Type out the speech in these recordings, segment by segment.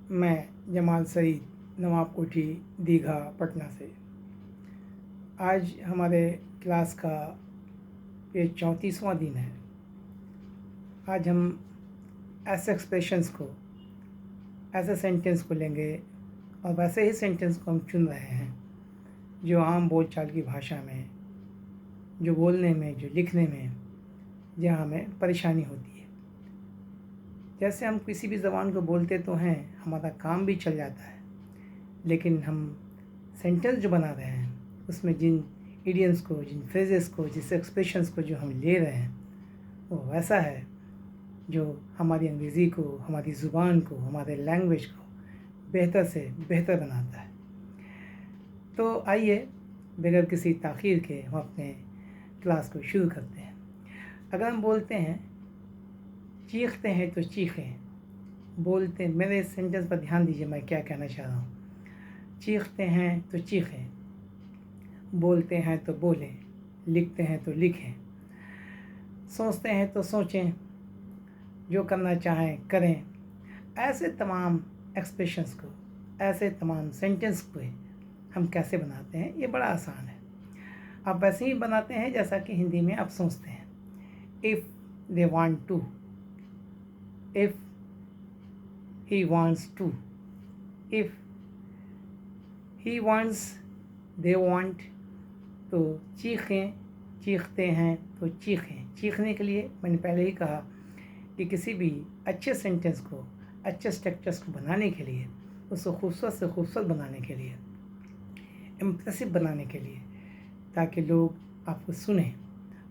मैं जमाल सईद नवाब कोठी दीघा पटना से। आज हमारे क्लास का ये 34वां दिन है। आज हम ऐसे एक्सप्रेशंस को, ऐसे सेंटेंस को लेंगे और वैसे ही सेंटेंस को हम चुन रहे हैं जो आम बोलचाल की भाषा में, जो बोलने में, जो लिखने में, जहाँ हमें परेशानी होती है। जैसे हम किसी भी ज़बान को बोलते तो हैं, हमारा काम भी चल जाता है, लेकिन हम सेंटेंस जो बना रहे हैं उसमें जिन इडियम्स को, जिन फ्रेजेस को, जिस एक्सप्रेशंस को जो हम ले रहे हैं वो वैसा है जो हमारी अंग्रेज़ी को, हमारी ज़ुबान को, हमारे लैंग्वेज को बेहतर से बेहतर बनाता है। तो आइए बगैर किसी ताख़ीर के हम अपने क्लास को शुरू करते हैं। अगर हम बोलते हैं चीखते हैं तो चीखें, बोलते, मेरे इस सेंटेंस पर ध्यान दीजिए मैं क्या कहना चाह रहा हूँ। चीखते हैं तो चीखें, बोलते हैं तो बोलें, लिखते हैं तो लिखें, सोचते हैं तो सोचें, जो करना चाहें करें। ऐसे तमाम एक्सप्रेशंस को, ऐसे तमाम सेंटेंस को हम कैसे बनाते हैं, ये बड़ा आसान है। आप वैसे ही बनाते हैं जैसा कि हिंदी में आप सोचते हैं। If they want to, if he wants to, if he wants, they want। तो चीखें, चीखते हैं तो चीखें। चीखने के लिए मैंने पहले ही कहा कि किसी भी अच्छे सेंटेंस को, अच्छे स्ट्रक्चर्स को बनाने के लिए, उसको खूबसूरत से खूबसूरत बनाने के लिए, इम्प्रेसिव बनाने के लिए, ताकि लोग आपको सुनें,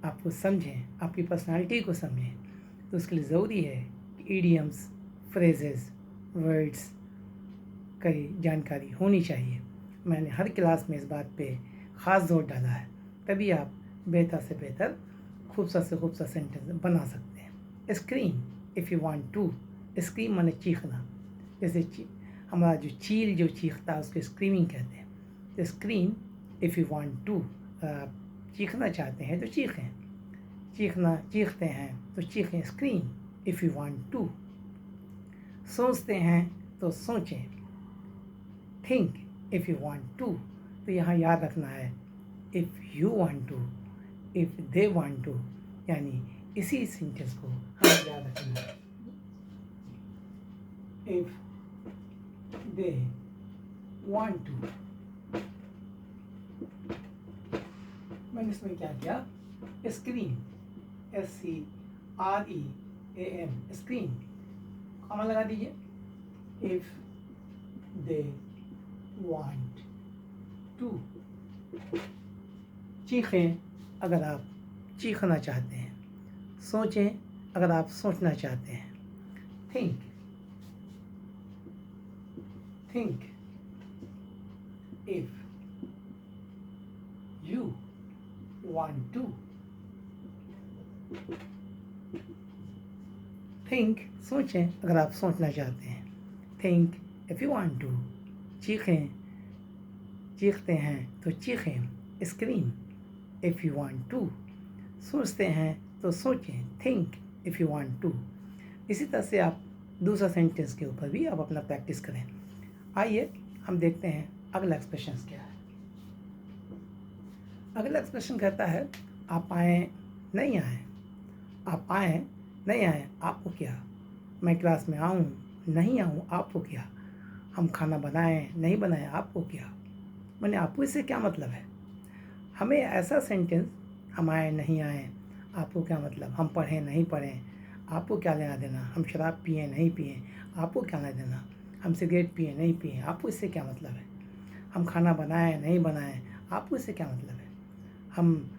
आपको समझें, आपकी पर्सनालिटी को समझें, तो उसके लिए ज़रूरी है इडियम्स, फ्रेजेस, वर्ड्स की जानकारी होनी चाहिए। मैंने हर क्लास में इस बात पे ख़ास जोर डाला है, तभी आप बेहतर से बेहतर, खूबसूरत से खूबसूरत सेंटेंस बना सकते हैं। Scream, if you want to. Scream माने चीखना। जैसे हमारा जो चील जो चीखता है उसको स्क्रीमिंग कहते हैं। तो scream if you want to, आप चीखना चाहते हैं तो चीखें, चीखना, चीखते हैं तो चीखें। Scream if you want to. सोचते हैं तो सोचें। Think if you want to. तो यहाँ याद रखना है if you want to, if they want to, यानी इसी सेंटेंस को हमें याद रखना है। If they want to. मैंने इसमें क्या किया, स्क्रीन, SCREAM, स्क्रीन, कॉमा लगा दीजिए। If they want to. चीखें अगर आप चीखना चाहते हैं, सोचें अगर आप सोचना चाहते हैं। Think, think if you want to. Think, सोचें अगर आप सोचना चाहते हैं। Think if you want to. चीखें, चीखते हैं तो चीखें। Scream if you want to. सोचते हैं तो सोचें। Think if you want to. इसी तरह से आप दूसरा सेंटेंस के ऊपर भी आप अपना प्रैक्टिस करें। आइए हम देखते हैं अगला एक्सप्रेशन क्या है। अगला एक्सप्रेशन कहता है आप आए नहीं आए, आप आए नहीं आए, आपको क्या। मैं क्लास में आऊँ नहीं आऊँ, आपको क्या। हम खाना बनाएं नहीं बनाएं, आपको क्या। मैंने आपको इससे क्या मतलब है। हमें ऐसा सेंटेंस, हम आए नहीं आए, आपको क्या मतलब। हम पढ़ें नहीं पढ़ें, आपको क्या लेना देना। हम शराब पिए नहीं पिए, आपको क्या लेना देना। हम सिगरेट पिए नहीं पिए, आपको इससे क्या मतलब है। हम खाना बनाएं नहीं बनाएं, आपको इससे क्या मतलब है। हम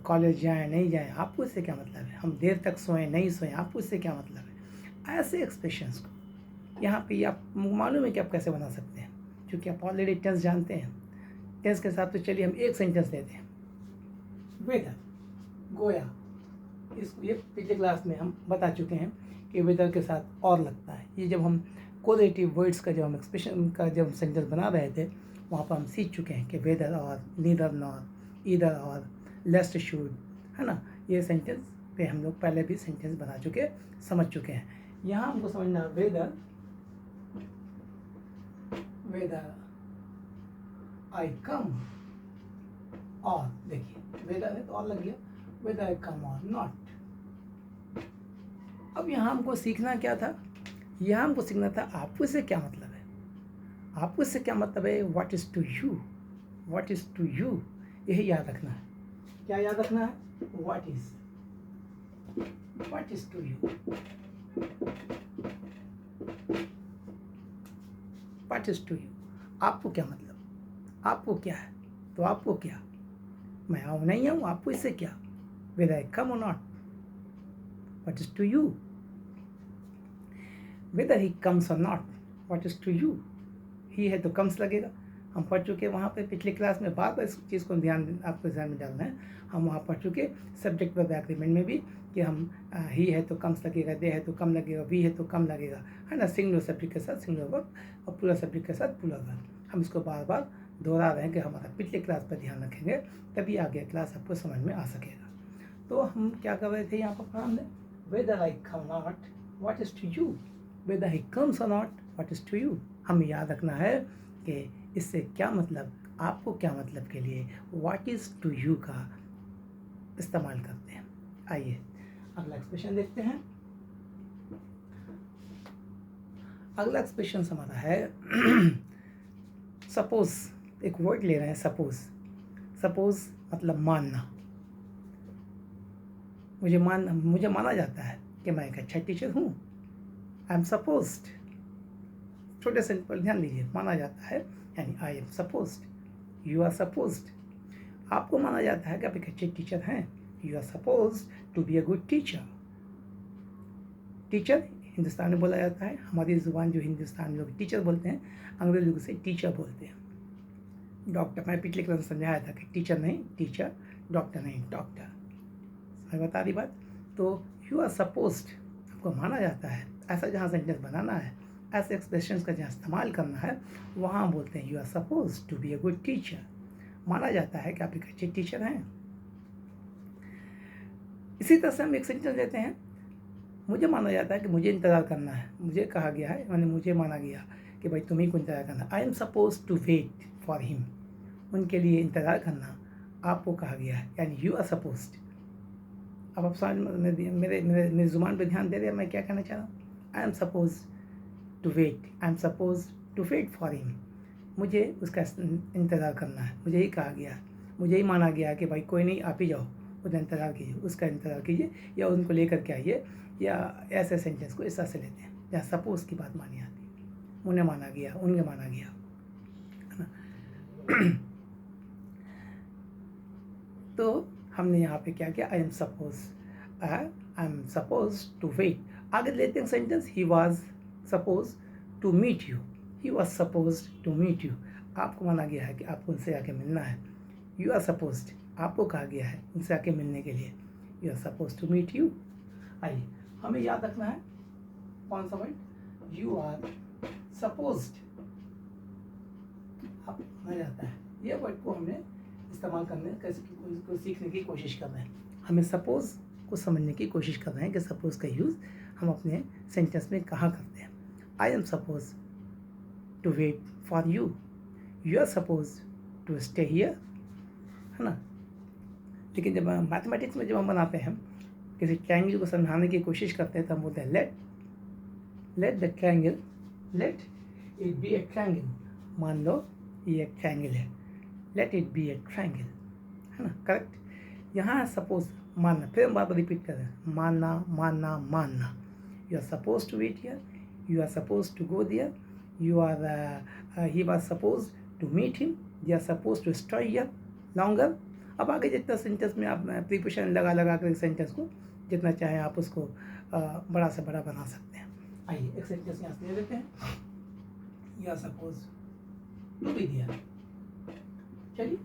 कॉलेज जाएं नहीं जाएं, आपको इससे क्या मतलब है। हम देर तक सोएं नहीं सोएं, आपको इससे क्या मतलब है। ऐसे एक्सप्रेशंस को यहाँ पे आप मालूम है कि आप कैसे बना सकते हैं, क्योंकि आप ऑलरेडी टेंस जानते हैं। टेंस के साथ तो चलिए हम एक सेंटेंस देते हैं। वेदर, गोया, इसको ये पिछले क्लास में हम बता चुके हैं कि वेदर के साथ और लगता है। ये जब हम कोरिलेटिव वर्ड्स का जब हम एक्सप्रेशन का जब सेंटेंस बना रहे थे, वहाँ पर हम सीख चुके हैं कि वेदर और, नीदर नॉर, ईदर और, लेस्ट शुड, है ना। ये सेंटेंस पे हम लोग पहले भी सेंटेंस बना चुके, समझ चुके हैं। यहाँ हमको समझना वेदर whether I come और देखिए whether है तो और लग गया, whether I come or not। अब यहाँ हमको सीखना क्या था, यहाँ हमको सीखना था आपको इससे क्या मतलब है, आपको इससे क्या मतलब है, what is to you, what is to you, यही याद रखना है। क्या याद रखना है, what is to you, what is to you, आपको क्या मतलब, आपको क्या है, तो आपको क्या, मैं आऊँ नहीं आऊँ, आपको इससे क्या, whether I come or not, what is to you, whether he comes or not, what is to you, ही है तो comes लगेगा, हम पढ़ चुके वहाँ पे पिछली क्लास में, बार बार इस चीज़ को आपको ध्यान में डालना है, हम वहाँ पढ़ चुके सब्जेक्ट वर्ब एग्रीमेंट में भी कि हम ही है तो कम्स लगेगा, दे है तो कम लगेगा, वी है तो कम लगेगा, है ना, सिंगुलर सब्जेक्ट के साथ सिंगुलर वर्ब और प्लूरल सब्जेक्ट के साथ प्लूरल वर्ब। हम इसको बार बार दोहरा रहे हैं कि हमारा पिछले क्लास पर ध्यान रखेंगे, तभी आगे क्लास आपको समझ में आ सकेगा। तो हम क्या कर रहे थे यहाँ पर पढ़ा हमने, whether I come not, what is to you, whether he comes or not, what is to you। हमें याद रखना है कि इससे क्या मतलब, आपको क्या मतलब के लिए what is to you का इस्तेमाल करते हैं। आइए अगला एक्सप्रेशन देखते हैं। अगला एक्सप्रेशन हमारा है सपोज, एक वर्ड ले रहे हैं सपोज, सपोज मतलब मानना, मुझे माना जाता है कि मैं एक अच्छा टीचर हूँ, आई एम सपोज्ड, छोटे से पर ध्यान दीजिए, माना जाता है यानी I am supposed, you are supposed, आपको माना जाता है कि आप एक अच्छे टीचर हैं, you are supposed to be a good teacher. Teacher Hindustan में बोला जाता है, हमारी ज़ुबान जो हिंदुस्तान में लोग टीचर बोलते हैं, अंग्रेज लोग से टीचर बोलते हैं। डॉक्टर, मैं पिछले क्लास में समझाया था कि टीचर नहीं टीचर, डॉक्टर नहीं डॉक्टर, मैं बता रही बात। तो यू आर सपोज्ड, आपको माना जाता है, ऐसा जहाँ सेंटेंस बनाना है, ऐसे एक्सप्रेशंस का जहाँ इस्तेमाल करना है, वहाँ बोलते हैं you are supposed to be a good teacher, माना जाता है कि आप एक अच्छे टीचर हैं। इसी तरह से हम एक सेंटेंस देते हैं, मुझे माना जाता है कि मुझे इंतज़ार करना है, मुझे कहा गया है, मैंने मुझे माना गया कि भाई तुम्ही को इंतज़ार करना, I am suppose to wait for him, उनके लिए इंतज़ार करना आपको कहा गया है, यानी यू आर सपोज्ड। अब आप समझ मेरे ज़ुबान पे ध्यान दे रहे हैं, मैं क्या कहना चाह रहा हूँ, I am suppose to wait, I am suppose to wait for him, मुझे उसका इंतज़ार करना है, मुझे ही कहा गया है, मुझे ही माना गया है कि भाई कोई नहीं, आप ही जाओ, उसका इंतज़ार कीजिए, उसका इंतज़ार कीजिए, या उनको लेकर के आइए, या ऐसे सेंटेंस को इस तरह से लेते हैं जहाँ सपोज की बात मानी आती है, उन्हें माना गया, उन्हें माना गया, है ना। तो हमने यहाँ पे क्या किया, I am suppose to wait. आगे लेते हैं sentence, he was suppose to meet you, he was suppose to meet you, आपको माना गया है कि आपको उनसे आके मिलना है, यू आर सपोज्ड, आपको कहा गया है उनसे आके मिलने के लिए, you are suppose to meet you. आइए हमें याद रखना है कौन सा वर्ड, यू आर सपोज्ड, आप माना जाता है, ये वर्ड को हमने इस्तेमाल करने को सीखने की कोशिश कर रहे हैं, हमें सपोज को समझने की कोशिश कर रहे हैं कि सपोज का यूज़ हम अपने सेंटेंस में कहाँ करते हैं। I am suppose to wait for you, you are suppose to stay here, है ना। लेकिन जब मैथमेटिक्स में जब हम बनाते हैं, किसी ट्रायंगल को समझाने की कोशिश करते हैं, तो हम बोलते हैं let the triangle, let it be A triangle, मान लो ये एक ट्रायंगल है, let it be A triangle, है ना, करेक्ट। यहाँ सपोज मानना, फिर हम बार बार रिपीट कर रहे हैं, मानना मानना मानना, you are suppose to wait here, you are suppose to go there, you are he was suppose to meet him, they are suppose to stay here longer. अब आगे जितना सेंटेंस में आप प्रीपोजिशन लगा कर सेंटेंस को जितना चाहे आप उसको बड़ा से बड़ा बना सकते हैं। आइए एक सेंटेंस यहाँ से ले लेते हैं, you are suppose to be there, चलिए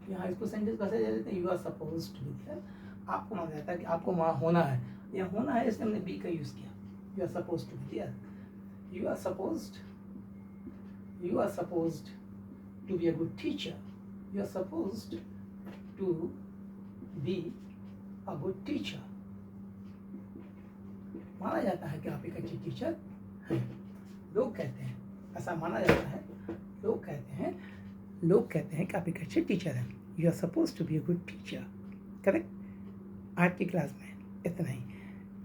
यहाँ इसको सेंटेंस कैसे ले लेते हैं, you are suppose to be there, आपको माना जाता है कि आपको वहाँ होना है, या होना है इसलिए हमने बी का यूज़ किया, you are suppose to be there, you are supposed to be a good teacher, you are supposed to be a good teacher, माना जाता है कि आप एक अच्छे टीचर हैं, लोग कहते हैं, ऐसा माना जाता है, लोग कहते हैं कि आप एक अच्छे टीचर हैं, you are suppose to be a good teacher, correct. आज की क्लास में इतना ही,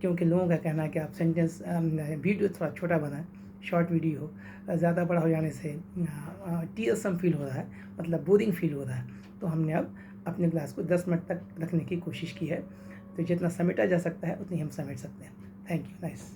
क्योंकि लोगों का कहना है कि आप सेंटेंस वीडियो थोड़ा छोटा बनाएं, शॉर्ट वीडियो हो, ज़्यादा बड़ा हो जाने से टीयरसम फील हो रहा है, मतलब बोरिंग फील हो रहा है। तो हमने अब अपने क्लास को 10 मिनट तक रखने की कोशिश की है, तो जितना समेटा जा सकता है उतनी हम समेट सकते हैं। Thank you, nice.